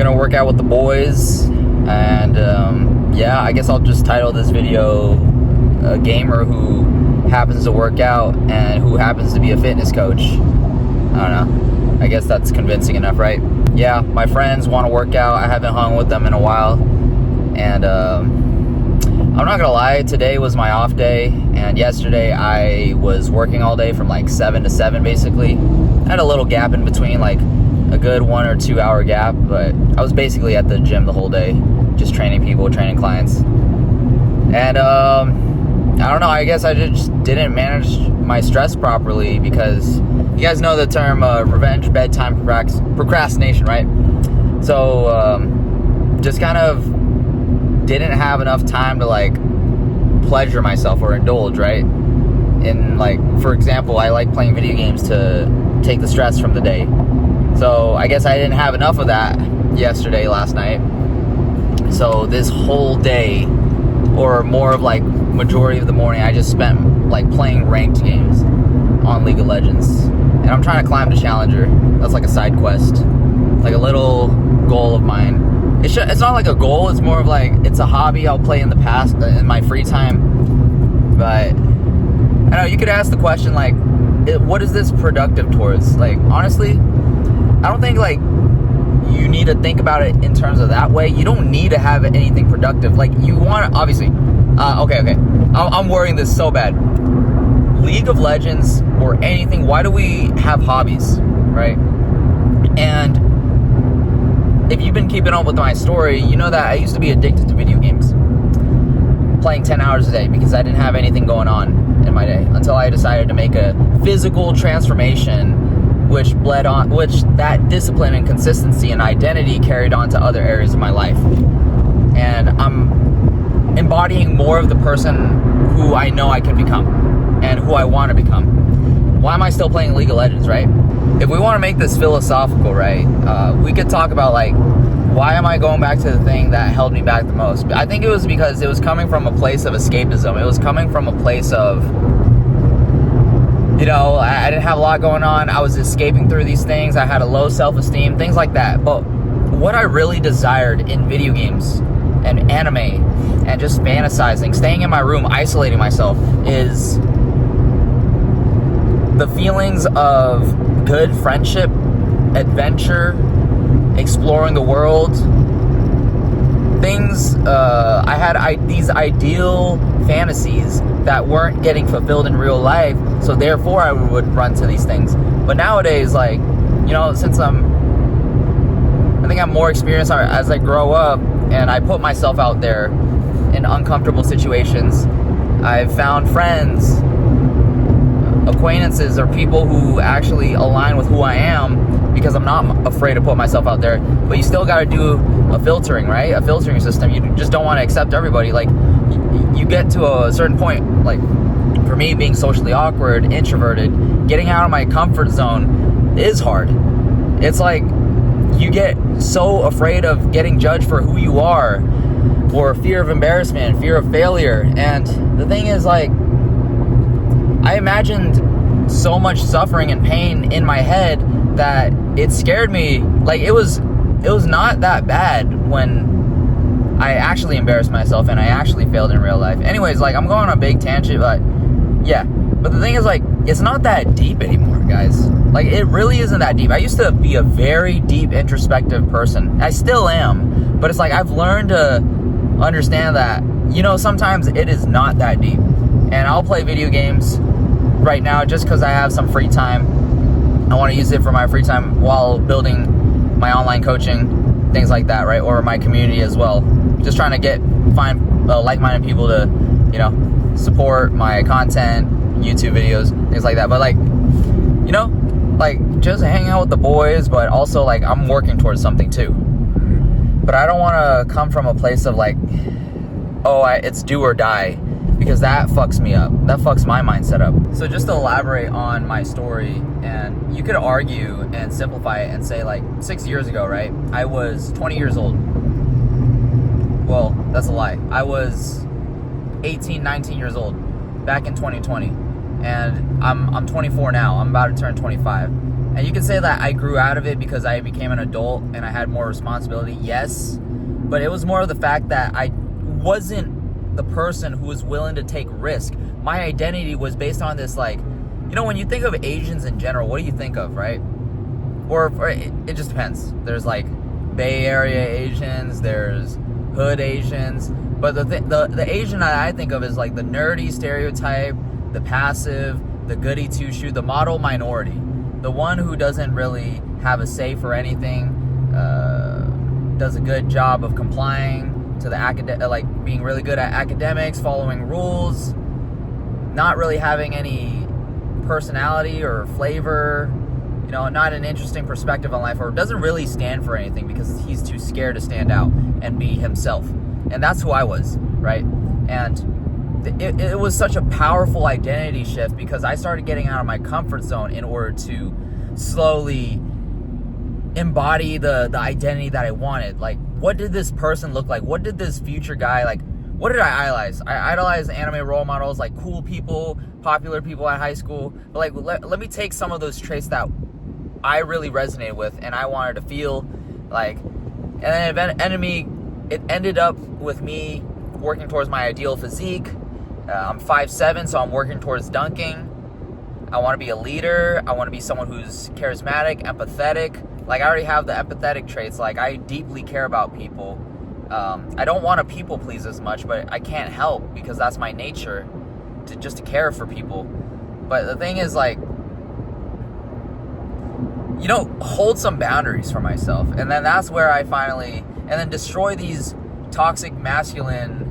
gonna work out with the boys, and yeah, I guess I'll just title this video "A Gamer Who Happens to Work Out and Who Happens to Be a Fitness Coach." I don't know. I guess that's convincing enough, right? Yeah, my friends want to work out. I haven't hung with them in a while, and I'm not gonna lie, today was my off day, and yesterday I was working all day from like 7 to 7 basically. I had a little gap in between, like a good 1 or 2 hour gap, but I was basically at the gym the whole day, just training people, training clients. And I don't know, I guess I just didn't manage my stress properly, because you guys know the term revenge bedtime procrastination, right? So just kind of didn't have enough time to like pleasure myself or indulge, right? And like, for example, I like playing video games to take the stress from the day. So I guess I didn't have enough of that last night. So this whole day, or more of like majority of the morning, I just spent like playing ranked games on League of Legends. And I'm trying to climb to Challenger. That's like a side quest, like a little goal of mine. It's not like a goal, it's more of like, it's a hobby I'll play in the past, in my free time. But, I know, you could ask the question, like, what is this productive towards? Like, honestly, I don't think, like, you need to think about it in terms of that way. You don't need to have anything productive. Like, you want to, obviously, okay. I'm worrying this so bad. League of Legends, or anything, why do we have hobbies, right? And if you've been keeping up with my story, you know that I used to be addicted to video games, playing 10 hours a day, because I didn't have anything going on in my day, until I decided to make a physical transformation, which that discipline and consistency and identity carried on to other areas of my life. And I'm embodying more of the person who I know I can become and who I want to become. Why am I still playing League of Legends, right? If we want to make this philosophical, right, we could talk about, like, why am I going back to the thing that held me back the most? I think it was because it was coming from a place of escapism. It was coming from a place of, you know, I didn't have a lot going on. I was escaping through these things. I had a low self-esteem, things like that. But what I really desired in video games and anime and just fantasizing, staying in my room, isolating myself, is the feelings of good friendship, adventure, exploring the world, things. I had these ideal fantasies that weren't getting fulfilled in real life, so therefore I would run to these things. But nowadays, like, you know, since I think I'm more experienced as I grow up, and I put myself out there in uncomfortable situations, I've found friends, acquaintances, or people who actually align with who I am, because I'm not afraid to put myself out there. But you still got to do a filtering, right? A filtering system. You just don't want to accept everybody. Like, you get to a certain point, like for me, being socially awkward, introverted, getting out of my comfort zone is hard. It's like you get so afraid of getting judged for who you are, or fear of embarrassment, fear of failure. And the thing is, like, I imagined so much suffering and pain in my head that it scared me. Like, it was not that bad when I actually embarrassed myself and I actually failed in real life. Anyways, like, I'm going on a big tangent, but yeah. But the thing is, like, it's not that deep anymore, guys. Like, it really isn't that deep. I used to be a very deep, introspective person. I still am. But it's like, I've learned to understand that, you know, sometimes it is not that deep. And I'll play video games right now just because I have some free time. I want to use it for my free time while building my online coaching, things like that, right? Or my community as well. Just trying to find like-minded people to, you know, support my content, YouTube videos, things like that. But, like, you know, like, just hanging out with the boys, but also, like, I'm working towards something too. But I don't want to come from a place of, like, it's do or die, because that fucks me up. That fucks my mindset up. So just to elaborate on my story, and you could argue and simplify it and say, like, 6 years ago, right, I was 20 years old. Well, that's a lie. I was 18, 19 years old back in 2020. And I'm 24 now. I'm about to turn 25. And you can say that I grew out of it because I became an adult and I had more responsibility. Yes. But it was more of the fact that I wasn't the person who was willing to take risk. My identity was based on this, like, you know, when you think of Asians in general, what do you think of, right? Or it just depends. There's like Bay Area Asians, there's hood Asians, but the Asian that I think of is like the nerdy stereotype, the passive, the goody two-shoe, the model minority, the one who doesn't really have a say for anything, does a good job of complying to the like being really good at academics, following rules, not really having any personality or flavor, you know, not an interesting perspective on life, or doesn't really stand for anything because he's too scared to stand out and be himself. And that's who I was, right? And it was such a powerful identity shift because I started getting out of my comfort zone in order to slowly embody the identity that I wanted. Like, what did this person look like? What did this future guy, like, what did I idolize? I idolized anime role models, like cool people, popular people at high school. But like, let me take some of those traits that I really resonated with and I wanted to feel like, and then it ended up with me working towards my ideal physique. I'm 5'7", so I'm working towards dunking. I want to be a leader. I want to be someone who's charismatic, empathetic. Like, I already have the empathetic traits. Like, I deeply care about people. I don't want to people please as much, but I can't help because that's my nature, to care for people. But the thing is, like, you know, hold some boundaries for myself. And then that's where I finally, and then destroy these toxic masculine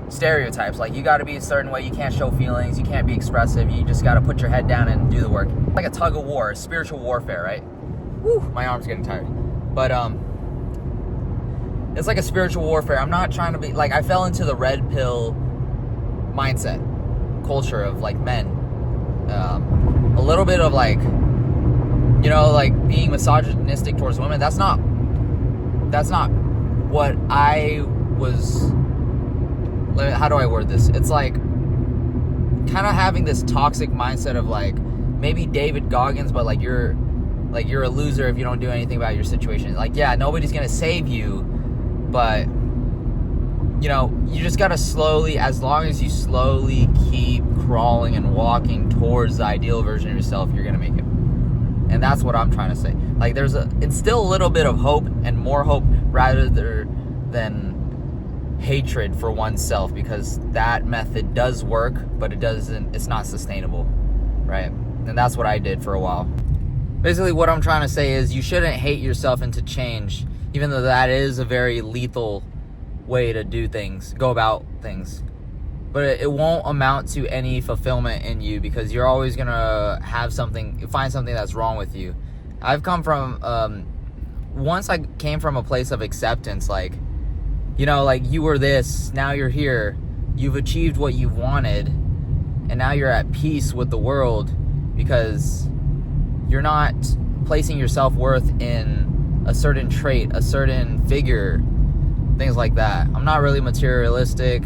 stereotypes. Like, you got to be a certain way, you can't show feelings, you can't be expressive, you just got to put your head down and do the work. Like a tug of war, spiritual warfare, right? Woo, my arm's getting tired. But it's like a spiritual warfare. I'm not trying to be, like, I fell into the red pill mindset culture of, like, men. A little bit of, like, you know, like, being misogynistic towards women. That's not what I was. How do I word this? It's like kind of having this toxic mindset of, like, maybe David Goggins, but like you're a loser if you don't do anything about your situation. Like, yeah, nobody's gonna save you, but you know, you just gotta slowly, as long as you slowly keep crawling and walking towards the ideal version of yourself, you're gonna make it. And that's what I'm trying to say. Like, it's still a little bit of hope, and more hope rather than hatred for oneself, because that method does work, but it's not sustainable, right? And that's what I did for a while. Basically, what I'm trying to say is you shouldn't hate yourself into change, even though that is a very lethal way to go about things. But it won't amount to any fulfillment in you, because you're always gonna find something that's wrong with you. I've come from, once I came from a place of acceptance, like, you know, like, you were this, now you're here, you've achieved what you wanted, and now you're at peace with the world because you're not placing your self-worth in a certain trait, a certain figure, things like that. I'm not really materialistic.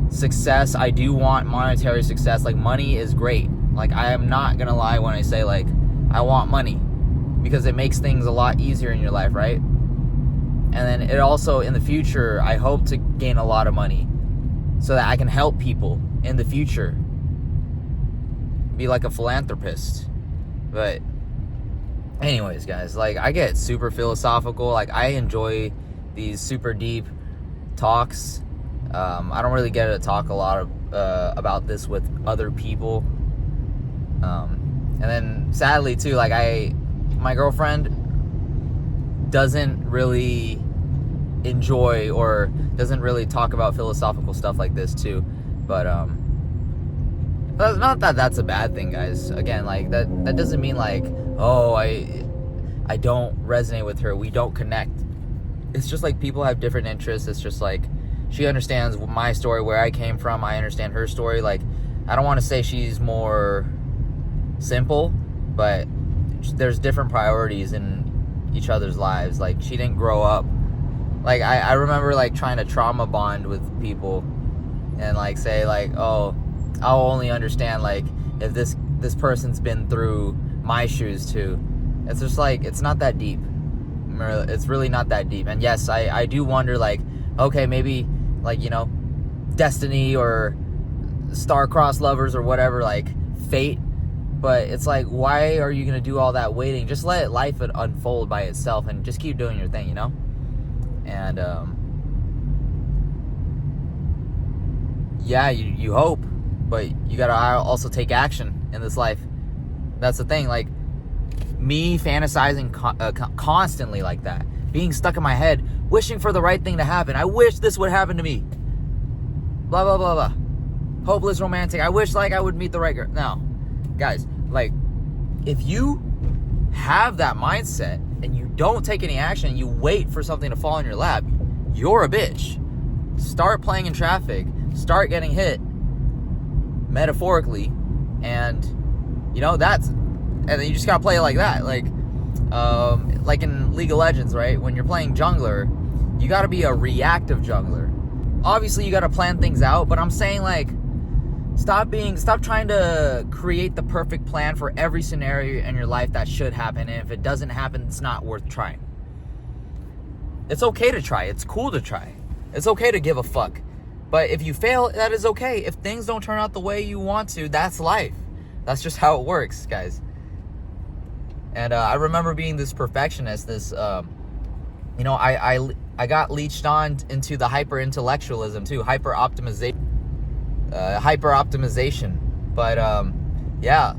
Success, I do want monetary success. Like, money is great. Like, I am not gonna lie when I say, like, I want money, because it makes things a lot easier in your life, right? And then it also, in the future, I hope to gain a lot of money so that I can help people in the future. Be like a philanthropist. But anyways, guys, like, I get super philosophical. Like, I enjoy these super deep talks. I don't really get to talk a lot about this with other people. And then sadly too, like, my girlfriend doesn't really enjoy or doesn't really talk about philosophical stuff like this too. But not that that's a bad thing, guys. Again, like, that doesn't mean, like, oh, I don't resonate with her, we don't connect. It's just like people have different interests. It's just like she understands my story, where I came from, I understand her story. Like, I don't want to say she's more simple, but there's different priorities in each other's lives. Like, she didn't grow up, like, I remember, like, trying to trauma bond with people and, like, say, like, oh, I'll only understand, like, if this person's been through my shoes too. It's just like, it's not that deep. It's really not that deep. And yes, I do wonder, like, okay, maybe, like, you know, destiny or star-crossed lovers or whatever, like, fate. But it's like, why are you going to do all that waiting? Just let life unfold by itself and just keep doing your thing, you know? And, yeah, you hope, but you got to also take action in this life. That's the thing. Like, me fantasizing constantly like that, being stuck in my head, wishing for the right thing to happen. I wish this would happen to me. Blah, blah, blah, blah. Hopeless romantic. I wish, like, I would meet the right girl. No. Guys, like, if you have that mindset and you don't take any action and you wait for something to fall in your lap, you're a bitch. Start playing in traffic. Start getting hit, metaphorically. And, you know, and then you just gotta play it like that. Like in League of Legends, right? When you're playing jungler, you gotta be a reactive jungler. Obviously, you gotta plan things out, but I'm saying, like, stop trying to create the perfect plan for every scenario in your life that should happen, and if it doesn't happen, it's not worth trying. It's okay to try. It's cool to try. It's okay to give a fuck. But if you fail, that is okay. If things don't turn out the way you want to, that's life. That's just how it works, guys. And I remember being this perfectionist, this, you know, I got leached on into the hyper-intellectualism too, hyper-optimization. But yeah,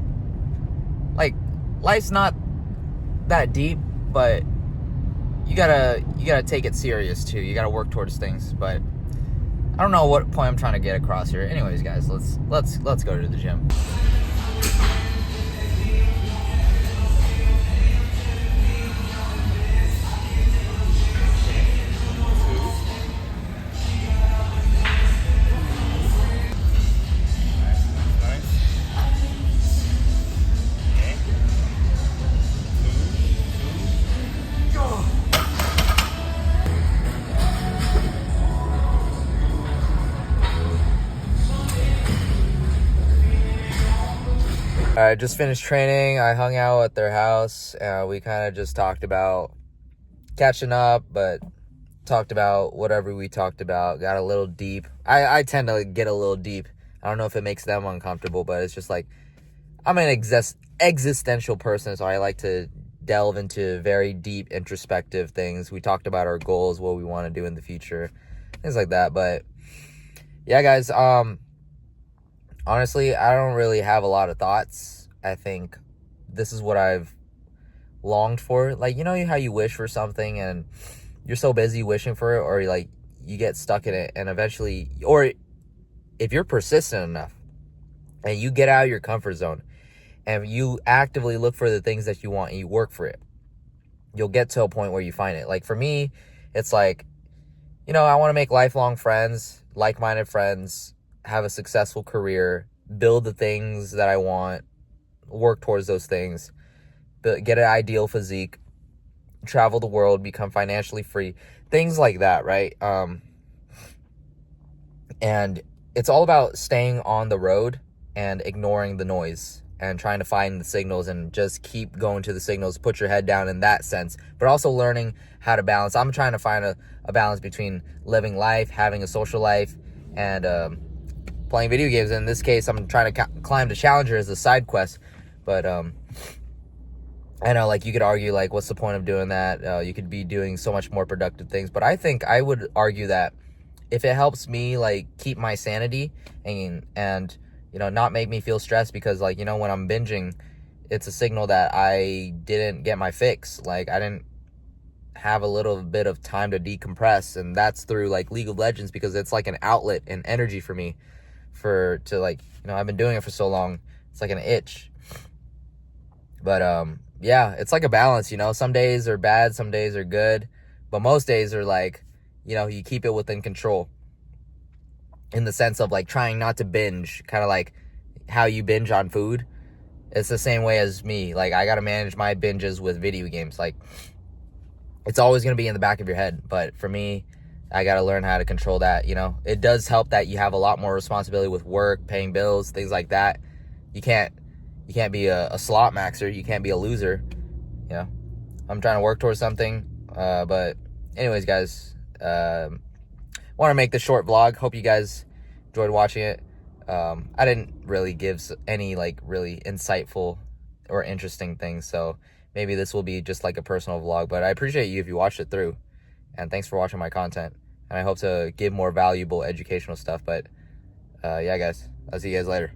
like, life's not that deep, but you gotta take it serious too. You gotta work towards things. But I don't know what point I'm trying to get across here. Anyways, guys, let's go to the gym. I just finished training. I hung out at their house. We kind of just talked about catching up, but talked about whatever we talked about. Got a little deep. I tend to get a little deep. I don't know if it makes them uncomfortable, but it's just like, I'm an existential person, so I like to delve into very deep, introspective things. We talked about our goals, what we want to do in the future, things like that. But yeah, guys, honestly, I don't really have a lot of thoughts. I think this is what I've longed for. Like, you know how you wish for something and you're so busy wishing for it, or like you get stuck in it, and eventually, or if you're persistent enough and you get out of your comfort zone and you actively look for the things that you want and you work for it, you'll get to a point where you find it. Like, for me, it's like, you know, I want to make lifelong friends, like-minded friends, have a successful career, build the things that I want, work towards those things, get an ideal physique, travel the world, become financially free, things like that, right? And it's all about staying on the road and ignoring the noise and trying to find the signals and just keep going to the signals, put your head down in that sense, but also learning how to balance. I'm trying to find a balance between living life, having a social life, and playing video games. In this case, I'm trying to climb the Challenger as a side quest. But I know, like, you could argue, like, what's the point of doing that? You could be doing so much more productive things. But I think I would argue that if it helps me, like, keep my sanity and you know, not make me feel stressed, because, like, you know, when I'm binging, it's a signal that I didn't get my fix. Like, I didn't have a little bit of time to decompress, and that's through, like, League of Legends, because it's like an outlet and energy for me to like, you know, I've been doing it for so long. It's like an itch. But yeah, it's like a balance, you know. Some days are bad, some days are good, but most days are like, you know, you keep it within control, in the sense of, like, trying not to binge, kind of like how you binge on food. It's the same way as me. Like, I got to manage my binges with video games. Like, it's always going to be in the back of your head, but for me, I got to learn how to control that, you know. It does help that you have a lot more responsibility with work, paying bills, things like that. You can't be a slot maxer. You can't be a loser, you know. I'm trying to work towards something. But anyways, guys, want to make this short vlog. Hope you guys enjoyed watching it. I didn't really give any like really insightful or interesting things, so maybe this will be just like a personal vlog, but I appreciate you if you watched it through, and thanks for watching my content, and I hope to give more valuable educational stuff. But yeah, guys, I'll see you guys later.